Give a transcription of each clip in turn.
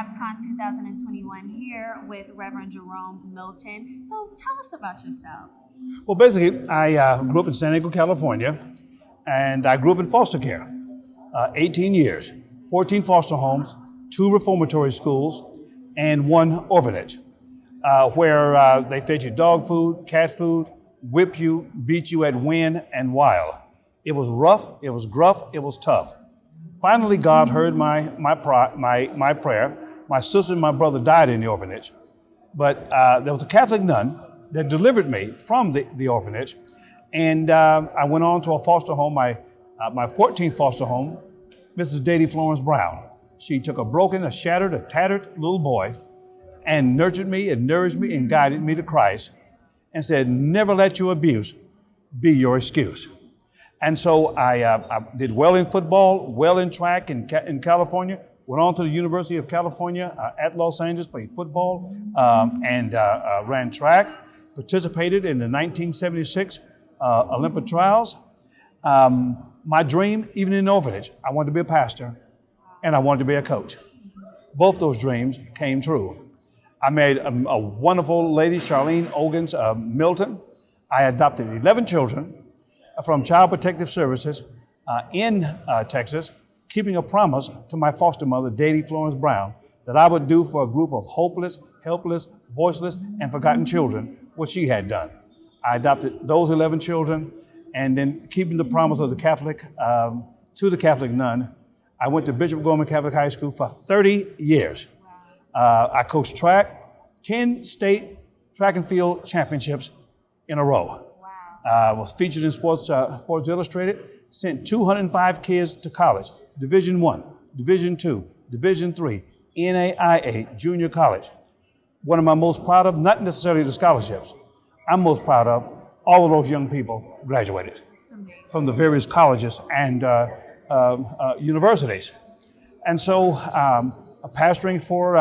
TAPPSCON 2021 here with Reverend Gerome Milton. So tell us about yourself. Well, basically, I grew up in San Diego, California, and I grew up in foster care. 18 years, 14 foster homes, 2 reformatory schools, and 1 orphanage, where they fed you dog food, cat food, whip you, beat you at wind and wild. It was rough, it was gruff, it was tough. Finally, God heard my prayer. My sister and my brother died in the orphanage, but there was a Catholic nun that delivered me from the orphanage, and I went on to a foster home, my 14th foster home, Mrs. Dady Florence Brown. She took a broken, a shattered, a tattered little boy and nurtured me and nourished me and guided me to Christ and said, never let your abuse be your excuse. And so I did well in football, well in track in California, went on to the University of California at Los Angeles, played football and ran track, participated in the 1976 Olympic trials. My dream, even in the orphanage, I wanted to be a pastor and I wanted to be a coach. Both those dreams came true. I married a wonderful lady, Charlene Ogans Milton. I adopted 11 children from Child Protective Services in Texas, keeping a promise to my foster mother, Dady Florence Brown, that I would do for a group of hopeless, helpless, voiceless, and forgotten children what she had done. I adopted those 11 children, and then keeping the promise of the Catholic to the Catholic nun, I went to Bishop Gorman Catholic High School for 30 years. I coached track, 10 state track and field championships in a row. Wow. Was featured in Sports Illustrated, sent 205 kids to college, Division I, Division II, Division III, NAIA, junior college. One of my most proud of, not necessarily the scholarships, I'm most proud of, all of those young people graduated from the various colleges and universities. And so pastoring for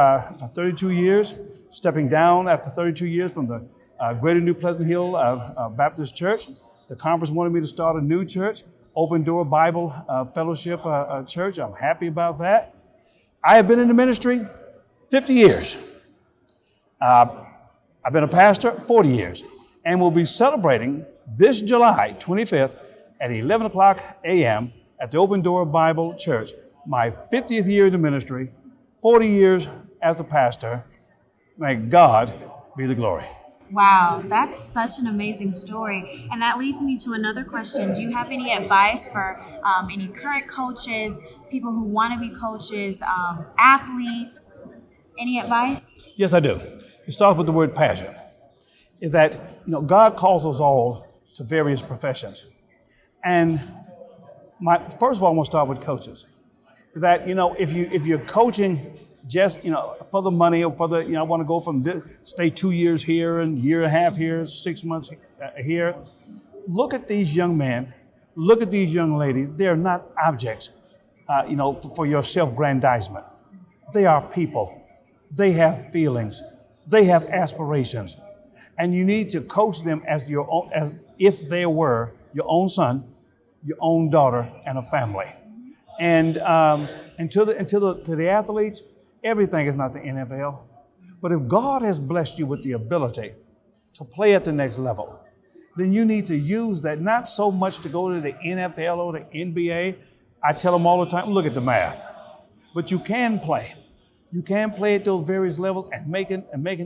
32 years, stepping down after 32 years from the Greater New Pleasant Hill Baptist Church. The conference wanted me to start a new church, Open Door Bible Fellowship Church. I'm happy about that. I have been in the ministry 50 years. I've been a pastor 40 years, and we'll be celebrating this July 25th at 11 o'clock a.m. at the Open Door Bible Church, my 50th year in the ministry, 40 years as a pastor. May God be the glory. Wow, that's such an amazing story. And that leads me to another question. Do you have any advice for any current coaches, people who want to be coaches, athletes? Any advice? Yes, I do. It starts with the word passion. Is that, God calls us all to various professions. And first of all, I want to start with coaches. That, if you're coaching just, for the money or for the, I want to go from this, stay 2 years here and year and a half here, 6 months here. Look at these young men. Look at these young ladies. They're not objects, for your self-grandizement. They are people. They have feelings. They have aspirations. And you need to coach them as if they were your own son, your own daughter, and a family. And to the athletes, everything is not the NFL. But if God has blessed you with the ability to play at the next level, then you need to use that, not so much to go to the NFL or the NBA. I tell them all the time, look at the math. But you can play. You can play at those various levels and make an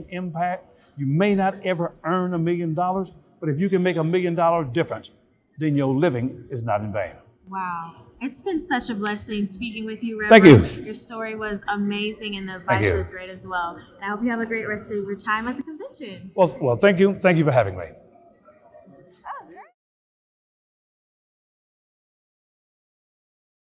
impact. You may not ever earn $1 million, but if you can make $1 million difference, then your living is not in vain. Wow. It's been such a blessing speaking with you, Reverend. Thank you. Your story was amazing and the advice was great as well. And I hope you have a great rest of your time at the convention. Well, thank you. Thank you for having me.